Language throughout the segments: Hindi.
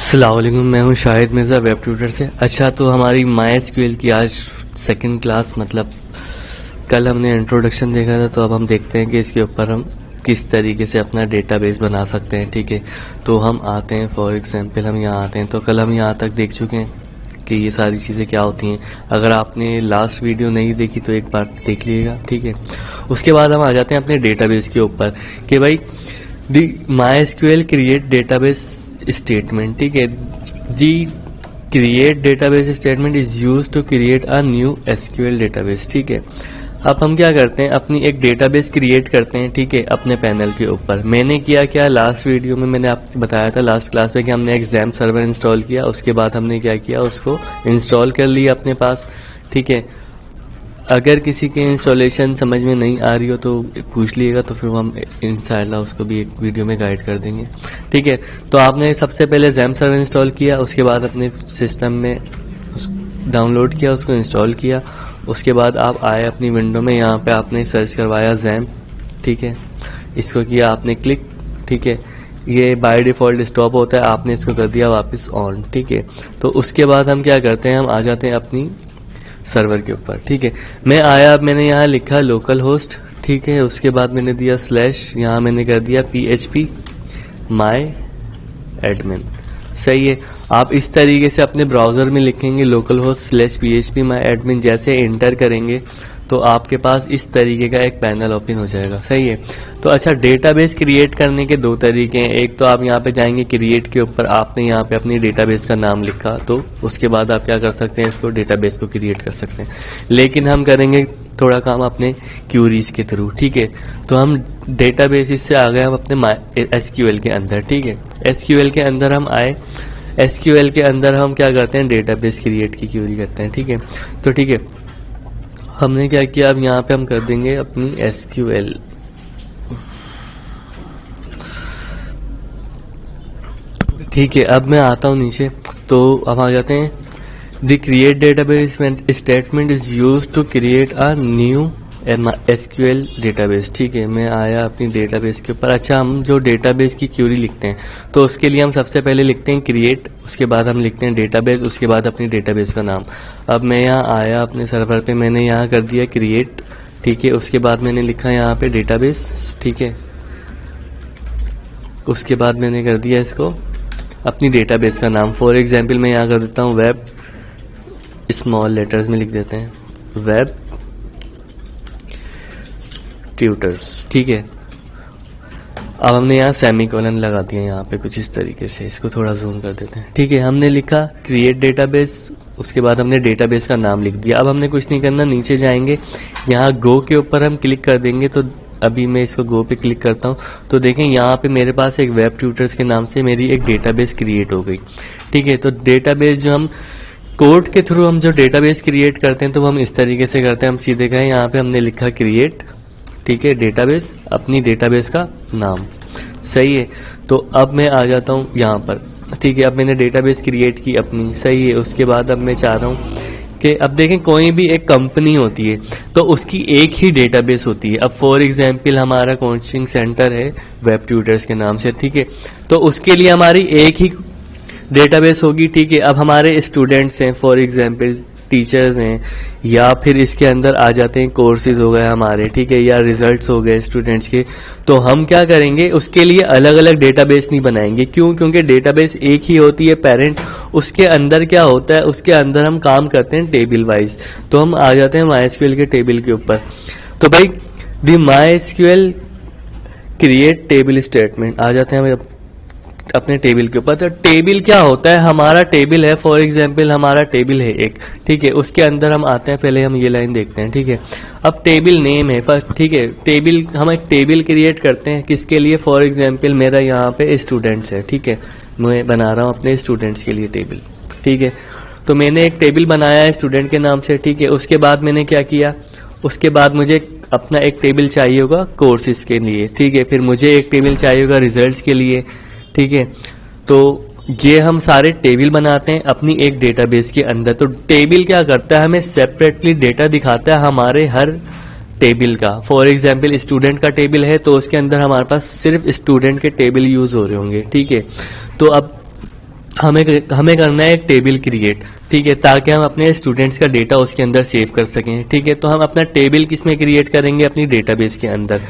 अस्सलाम वालेकुम, मैं हूं शाहिद मिर्ज़ा वेब ट्यूटर से। अच्छा, तो हमारी MySQL की आज सेकंड क्लास, मतलब कल हमने इंट्रोडक्शन देखा था, तो अब हम देखते हैं कि इसके ऊपर हम किस तरीके से अपना डेटाबेस बना सकते हैं। ठीक है, तो हम आते हैं, फॉर एग्जांपल हम यहाँ आते हैं। तो कल हम यहाँ तक देख चुके हैं कि ये सारी चीज़ें क्या होती हैं। अगर आपने लास्ट वीडियो नहीं देखी तो एक बार देख लीजिएगा। ठीक है, उसके बाद हम आ जाते हैं अपने डेटाबेस के ऊपर कि भाई the MySQL create database statement. ठीक है, the create database statement is use to create a new SQL database. ठीक है, अब हम क्या करते हैं, अपनी एक डेटाबेस क्रिएट करते हैं। ठीक है, अपने पैनल के ऊपर मैंने किया क्या, लास्ट वीडियो में मैंने आपको बताया था लास्ट क्लास में कि हमने एग्जाम सर्वर इंस्टॉल किया। उसके बाद हमने क्या किया, उसको इंस्टॉल कर लिया अपने पास। ठीक है, अगर किसी के इंस्टॉलेशन समझ में नहीं आ रही हो तो पूछ लीजिएगा, तो फिर हम इंशाल्लाह उसको भी एक वीडियो में गाइड कर देंगे। ठीक है, तो आपने सबसे पहले जैम सर्वर इंस्टॉल किया, उसके बाद अपने सिस्टम में डाउनलोड किया, उसको इंस्टॉल किया। उसके बाद आप आए अपनी विंडो में, यहाँ पे आपने सर्च करवाया जैम। ठीक है, इसको किया आपने क्लिक। ठीक है, ये बाय डिफॉल्ट स्टॉप होता है, आपने इसको कर दिया वापस ऑन। ठीक है, तो उसके बाद हम क्या करते हैं, हम आ जाते हैं अपनी सर्वर के ऊपर। ठीक है, मैं आया, अब मैंने यहाँ लिखा लोकल होस्ट। ठीक है, उसके बाद मैंने दिया स्लैश, यहाँ मैंने कर दिया PHP माई एडमिन। सही है, आप इस तरीके से अपने ब्राउजर में लिखेंगे लोकल होस्ट स्लैश PHP माई एडमिन। जैसे एंटर करेंगे तो आपके पास इस तरीके का एक पैनल ओपन हो जाएगा। सही है, तो अच्छा, डेटाबेस क्रिएट करने के दो तरीके हैं। एक तो आप यहाँ पे जाएंगे क्रिएट के ऊपर, आपने यहाँ पे अपनी डेटाबेस का नाम लिखा, तो उसके बाद आप क्या कर सकते हैं, इसको डेटाबेस को क्रिएट कर सकते हैं। लेकिन हम करेंगे थोड़ा काम अपने क्यूरीज के थ्रू। ठीक है, तो हम डेटाबेस से आ गए हम अपने SQL के अंदर। ठीक है, SQL के अंदर हम आए, SQL के अंदर हम क्या करते हैं, डेटाबेस क्रिएट की क्यूरी करते हैं। ठीक है, तो ठीक है, हमने क्या किया, अब यहाँ पे हम कर देंगे अपनी SQL। ठीक है, अब मैं आता हूँ नीचे, तो अब आ जाते हैं, the create database statement is use to create a new SQL database. ठीक है, मैं आया अपनी डेटाबेस के ऊपर। अच्छा, हम जो डेटाबेस की क्यूरी लिखते हैं, तो उसके लिए हम सबसे पहले लिखते हैं क्रिएट, उसके बाद हम लिखते हैं डेटाबेस, उसके बाद अपनी डेटाबेस का नाम। अब मैं यहाँ आया अपने सर्वर पे, मैंने यहाँ कर दिया क्रिएट। ठीक है, उसके बाद मैंने लिखा यहाँ पे डेटाबेस। ठीक है, उसके बाद मैंने कर दिया इसको अपनी डेटाबेस का नाम। फॉर एग्जाम्पल मैं यहाँ कर देता हूँ वेब, स्मॉल लेटर्स में लिख देते हैं वेब ट्यूटर्स। ठीक है, अब हमने यहाँ सेमीकोलन लगा दिया यहाँ पे कुछ इस तरीके से, इसको थोड़ा जूम कर देते हैं। ठीक है, हमने लिखा क्रिएट डेटाबेस, उसके बाद हमने डेटाबेस का नाम लिख दिया। अब हमने कुछ नहीं करना, नीचे जाएंगे, यहाँ गो के ऊपर हम क्लिक कर देंगे। तो अभी मैं इसको गो पे क्लिक करता हूँ, तो देखें यहाँ पे मेरे पास एक वेब ट्यूटर्स के नाम से मेरी एक डेटाबेस क्रिएट हो गई। ठीक है, तो डेटाबेस जो हम कोड के थ्रू हम जो डेटाबेस क्रिएट करते हैं, तो हम इस तरीके से करते हैं। हम सीधे गए, यहाँ पे हमने लिखा क्रिएट, ठीक है, डेटाबेस, अपनी डेटाबेस का नाम। सही है, तो अब मैं आ जाता हूँ यहाँ पर। ठीक है, अब मैंने डेटाबेस क्रिएट की अपनी। सही है, उसके बाद अब मैं चाह रहा हूँ कि अब देखें, कोई भी एक कंपनी होती है तो उसकी एक ही डेटाबेस होती है। अब फॉर एग्जांपल हमारा कोचिंग सेंटर है वेब ट्यूटर्स के नाम से। ठीक है, तो उसके लिए हमारी एक ही डेटाबेस होगी। ठीक है, अब हमारे स्टूडेंट्स हैं, फॉर एग्जांपल टीचर्स हैं, या फिर इसके अंदर आ जाते हैं कोर्सेज हो गए हमारे। ठीक है, या रिजल्ट्स हो गए स्टूडेंट्स के। तो हम क्या करेंगे, उसके लिए अलग अलग डेटाबेस नहीं बनाएंगे। क्यों? क्योंकि डेटाबेस एक ही होती है पेरेंट। उसके अंदर क्या होता है, उसके अंदर हम काम करते हैं टेबल वाइज। तो हम आ जाते हैं MySQL के टेबल के ऊपर। तो भाई the MySQL create table statement, आ जाते हैं हम अपने टेबल के ऊपर। तो टेबल क्या होता है, हमारा टेबल है, फॉर एग्जांपल हमारा टेबल है एक। ठीक है, उसके अंदर हम आते हैं, पहले हम ये लाइन देखते हैं। ठीक है, अब टेबल नेम है पर। ठीक है, टेबल, हम एक टेबल क्रिएट करते हैं किसके लिए, फॉर एग्जांपल मेरा यहाँ पे स्टूडेंट्स है। ठीक है, मैं बना रहा हूँ अपने स्टूडेंट्स के लिए टेबल। ठीक है, तो मैंने एक टेबल बनाया है स्टूडेंट के नाम से। ठीक है, उसके बाद मैंने क्या किया, उसके बाद मुझे अपना एक टेबल चाहिए होगा कोर्सेज के लिए। ठीक है, फिर मुझे एक टेबल चाहिए होगा रिजल्ट्स के लिए। ठीक है, तो ये हम सारे टेबल बनाते हैं अपनी एक डेटाबेस के अंदर। तो टेबल क्या करता है, हमें सेपरेटली डेटा दिखाता है हमारे हर टेबल का। फॉर एग्जांपल स्टूडेंट का टेबल है तो उसके अंदर हमारे पास सिर्फ स्टूडेंट के टेबल यूज हो रहे होंगे। ठीक है, तो अब हमें करना है एक टेबल क्रिएट, ठीक है, ताकि हम अपने स्टूडेंट्स का डेटा उसके अंदर सेव कर सकें, ठीक है। तो हम अपना टेबल किस में क्रिएट करेंगे, अपनी डेटाबेस के अंदर।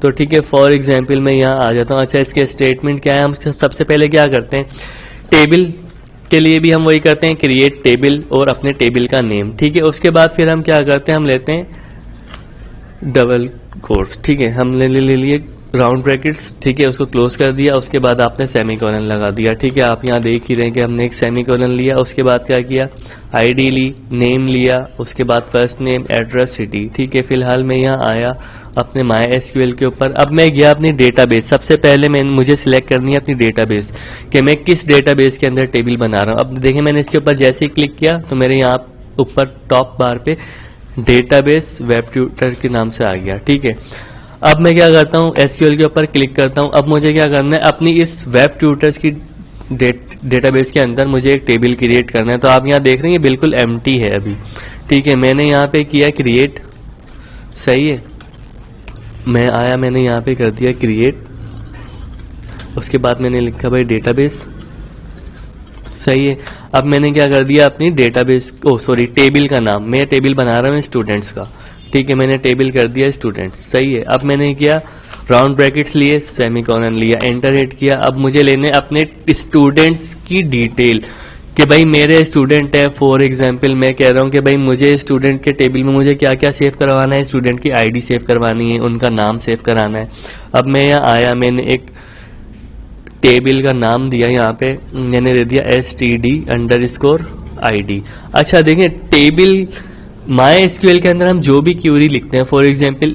तो ठीक है, फॉर एग्जांपल मैं यहाँ आ जाता हूँ। अच्छा, इसके स्टेटमेंट क्या है, हम सबसे पहले क्या करते हैं, टेबल के लिए भी हम वही करते हैं, क्रिएट टेबल और अपने टेबल का नेम, ठीक है। उसके बाद फिर हम क्या करते हैं, हम लेते हैं डबल कोट्स, ठीक है, हमने ले लिए राउंड ब्रैकेट्स, ठीक है, उसको क्लोज कर दिया। उसके बाद आपने सेमीकोलन लगा दिया, ठीक है। आप यहाँ देख ही रहे हैं कि हमने एक सेमीकोलन लिया। उसके बाद क्या किया, आईडी ली, नेम लिया, उसके बाद फर्स्ट नेम, एड्रेस, सिटी, ठीक है। फिलहाल मैं यहाँ आया अपने माई एसक्यूएल के ऊपर। अब मैं गया अपनी डेटाबेस। सबसे पहले मुझे सिलेक्ट करनी है अपनी डेटाबेस कि मैं किस डेटाबेस के अंदर टेबल बना रहा हूँ। अब देखें, मैंने इसके ऊपर जैसे ही क्लिक किया तो मेरे यहाँ ऊपर टॉप बार पे डेटाबेस वेब ट्यूटर के नाम से आ गया, ठीक है। अब मैं क्या करता हूँ, एसक्यूएल के ऊपर क्लिक करता हूँ। अब मुझे क्या करना है, अपनी इस वेब ट्यूटर्स की डेटाबेस के अंदर मुझे एक टेबल क्रिएट करना है। तो आप यहाँ देख रहे हैं बिल्कुल एम्प्टी है अभी, ठीक है। मैंने यहाँ पे किया क्रिएट, सही है। मैं आया, मैंने यहाँ पे कर दिया क्रिएट, उसके बाद मैंने लिखा भाई डेटाबेस, सही है। अब मैंने क्या कर दिया, अपनी डेटाबेस टेबल का नाम, मैं टेबल बना रहा हूँ स्टूडेंट्स का, ठीक है। मैंने टेबल कर दिया स्टूडेंट्स, सही है। अब मैंने किया राउंड ब्रैकेट्स लिए, सेमीकोलन लिया, एंटर हिट किया। अब मुझे लेने अपने स्टूडेंट्स की डिटेल कि भाई मेरे स्टूडेंट है। फॉर एग्जांपल मैं कह रहा हूं कि भाई मुझे स्टूडेंट के टेबल में मुझे क्या क्या सेव करवाना है, स्टूडेंट की आईडी सेव करवानी है, उनका नाम सेव कराना है। अब मैं यहाँ आया, मैंने एक टेबल का नाम दिया, यहाँ पे मैंने दे दिया std_id। अच्छा देखें, टेबल माई एसक्यूएल के अंदर हम जो भी क्यूरी लिखते हैं, फॉर एग्जांपल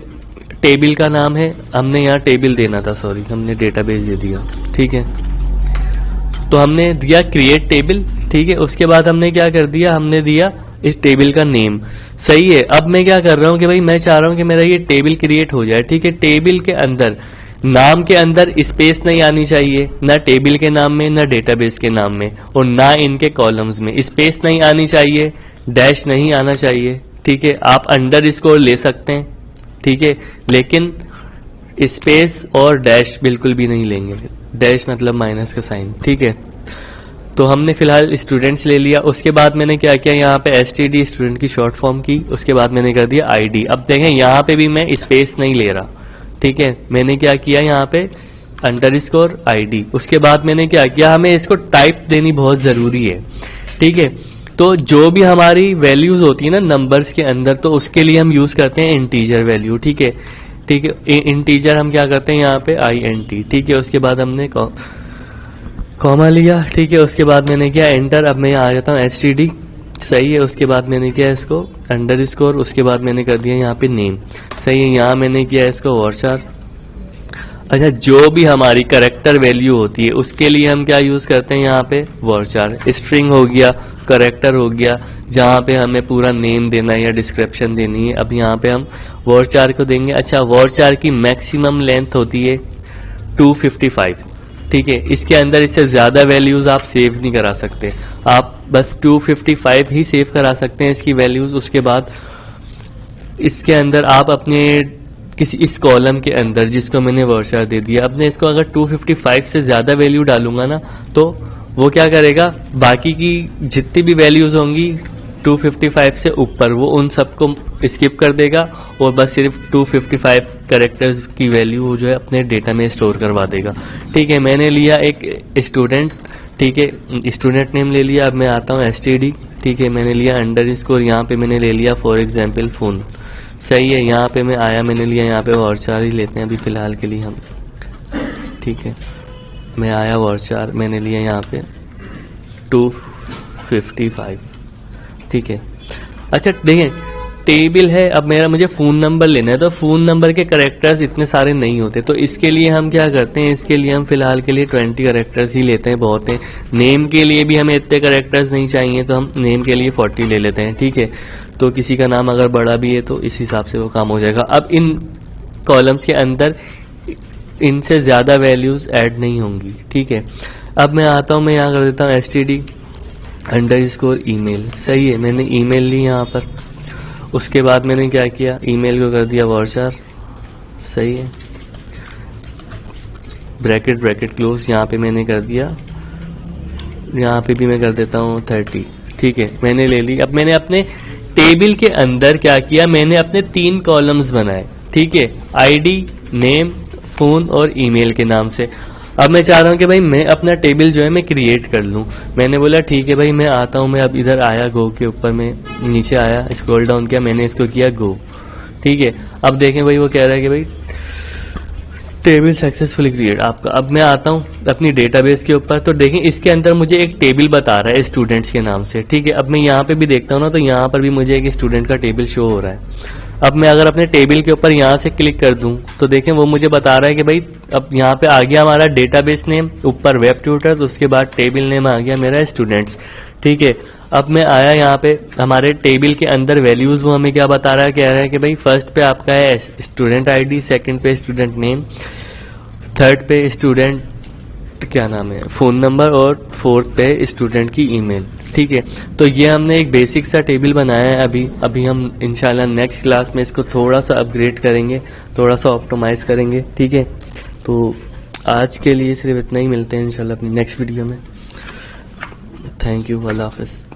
टेबल का नाम है, हमने यहाँ टेबल देना था, सॉरी हमने डेटाबेस दे दिया, ठीक है। तो हमने दिया क्रिएट टेबल, ठीक है। उसके बाद हमने क्या कर दिया, हमने दिया इस टेबल का नेम, सही है। अब मैं क्या कर रहा हूं कि भाई मैं चाह रहा हूं कि मेरा ये टेबल क्रिएट हो जाए, ठीक है। टेबल के अंदर नाम के अंदर स्पेस नहीं आनी चाहिए, ना टेबल के नाम में, ना डेटाबेस के नाम में, और ना इनके कॉलम्स में स्पेस नहीं आनी चाहिए, डैश नहीं आना चाहिए, ठीक है। आप अंडरस्कोर ले सकते हैं, ठीक है, लेकिन स्पेस और डैश बिल्कुल भी नहीं लेंगे, डैश मतलब माइनस का साइन, ठीक है। तो हमने फिलहाल स्टूडेंट्स ले लिया। उसके बाद मैंने क्या किया, यहाँ पे एसटीडी स्टूडेंट की शॉर्ट फॉर्म की, उसके बाद मैंने कर दिया आईडी। अब देखें यहाँ पे भी मैं स्पेस नहीं ले रहा, ठीक है। मैंने क्या किया, यहाँ पे अंडरस्कोर आईडी। उसके बाद मैंने क्या किया, हमें इसको टाइप देनी बहुत जरूरी है, ठीक है। तो जो भी हमारी वैल्यूज होती है ना नंबर्स के अंदर, तो उसके लिए हम यूज करते हैं इंटीजर वैल्यू, ठीक है, ठीक है। इंटीजर हम क्या करते हैं, यहाँ पे INT, ठीक है। उसके बाद हमने कॉमा लिया, ठीक है। उसके बाद मैंने किया एंटर। अब मैं यहाँ आ जाता हूँ STD, सही है। उसके बाद मैंने किया इसको अंडरस्कोर, उसके बाद मैंने कर दिया यहाँ पे नेम, सही है। यहाँ मैंने किया इसको वर्चर। अच्छा, जो भी हमारी करेक्टर वैल्यू होती है उसके लिए हम क्या यूज करते हैं, यहाँ पे वर्चर। स्ट्रिंग हो गया, करेक्टर हो गया, जहाँ पे हमें पूरा नेम देना है या डिस्क्रिप्शन देनी है, अब यहाँ पे हम वर्चर को देंगे। अच्छा, वर्चर की मैक्सिमम लेंथ होती है 255, ठीक है। इसके अंदर इससे ज्यादा वैल्यूज आप सेव नहीं करा सकते, आप बस 255 ही सेव करा सकते हैं इसकी वैल्यूज। उसके बाद इसके अंदर आप अपने किसी इस कॉलम के अंदर जिसको मैंने वर्चर दे दिया, अपने इसको अगर 255 से ज्यादा वैल्यू डालूंगा ना, तो वो क्या करेगा, बाकी की जितनी भी वैल्यूज होंगी 255 से ऊपर, वो उन सबको स्किप कर देगा और बस सिर्फ 255 कैरेक्टर्स की वैल्यू जो है अपने डेटा में स्टोर करवा देगा, ठीक है। मैंने लिया एक स्टूडेंट, ठीक है, स्टूडेंट नेम ले लिया। अब मैं आता हूँ STD, ठीक है। मैंने लिया अंडरस्कोर, यहाँ पे मैंने ले लिया फॉर एग्जाम्पल फोन, सही है। यहाँ पे मैं आया, मैंने लिया यहाँ पे वर्चर ही लेते हैं अभी फिलहाल के लिए हम, ठीक है। मैं आया वर्चर, मैंने लिया यहाँ पे 255, ठीक है। अच्छा देखें, टेबल है, अब मुझे फोन नंबर लेना है, तो फोन नंबर के कैरेक्टर्स इतने सारे नहीं होते, तो इसके लिए हम क्या करते हैं, इसके लिए हम फिलहाल के लिए 20 कैरेक्टर्स ही लेते हैं, बहुत है। नेम के लिए भी हमें इतने कैरेक्टर्स नहीं चाहिए, तो हम नेम के लिए 40 ले लेते हैं, ठीक है। तो किसी का नाम अगर बड़ा भी है तो इस हिसाब से वो काम हो जाएगा। अब इन कॉलम्स के अंदर इनसे ज्यादा वैल्यूज ऐड नहीं होंगी, ठीक है। अब मैं आता हूं, मैं यहाँ कर देता हूँ STD अंडरस्कोर ईमेल, सही है। मैंने ईमेल ली यहाँ पर। उसके बाद मैंने क्या किया, ईमेल को कर दिया वर्चर, सही है। ब्रैकेट ब्रैकेट क्लोज, यहाँ पे मैंने कर दिया यहाँ पे भी मैं कर देता हूँ 30। ठीक है, मैंने ले ली। अब मैंने अपने टेबल के अंदर क्या किया, मैंने अपने 3 कॉलम्स बनाए। ठीक है, आईडी, नेम, फोन और ईमेल के नाम से। अब मैं चाह रहा हूँ कि भाई मैं अपना टेबल जो है मैं क्रिएट कर लूँ। मैंने बोला ठीक है भाई मैं आता हूँ। मैं अब इधर आया, गो के ऊपर में नीचे आया, स्क्रॉल डाउन किया, मैंने इसको किया गो। ठीक है, अब देखें भाई वो कह रहा है कि भाई टेबल सक्सेसफुली क्रिएट आपका। अब मैं आता हूँ अपनी डेटाबेस के ऊपर, तो देखें इसके अंदर मुझे एक टेबल बता रहा है स्टूडेंट्स के नाम से। ठीक है, अब मैं यहाँ पे भी देखता हूँ ना, तो यहाँ पर भी मुझे एक स्टूडेंट का टेबल शो हो रहा है। अब मैं अगर अपने टेबल के ऊपर यहाँ से क्लिक कर दूं तो देखें वो मुझे बता रहा है कि भाई अब यहाँ पे आ गया हमारा डेटाबेस नेम, ऊपर वेब ट्यूटर्स, उसके बाद टेबल नेम आ गया मेरा स्टूडेंट्स। ठीक है, अब मैं आया यहाँ पे हमारे टेबल के अंदर वैल्यूज, वो हमें क्या बता रहा है, कह रहा है कि भाई फर्स्ट पे आपका है स्टूडेंट आईडी, सेकंड पे स्टूडेंट नेम, थर्ड पे स्टूडेंट क्या नाम है फोन नंबर, और फोर्थ पे स्टूडेंट की ईमेल। ठीक है, तो ये हमने एक बेसिक सा टेबल बनाया है। अभी हम इंशाल्लाह नेक्स्ट क्लास में इसको थोड़ा सा अपग्रेड करेंगे, थोड़ा सा ऑप्टिमाइज करेंगे। ठीक है, तो आज के लिए सिर्फ इतना ही। मिलते हैं इंशाल्लाह अपनी नेक्स्ट वीडियो में। Thank you, Allah Hafiz.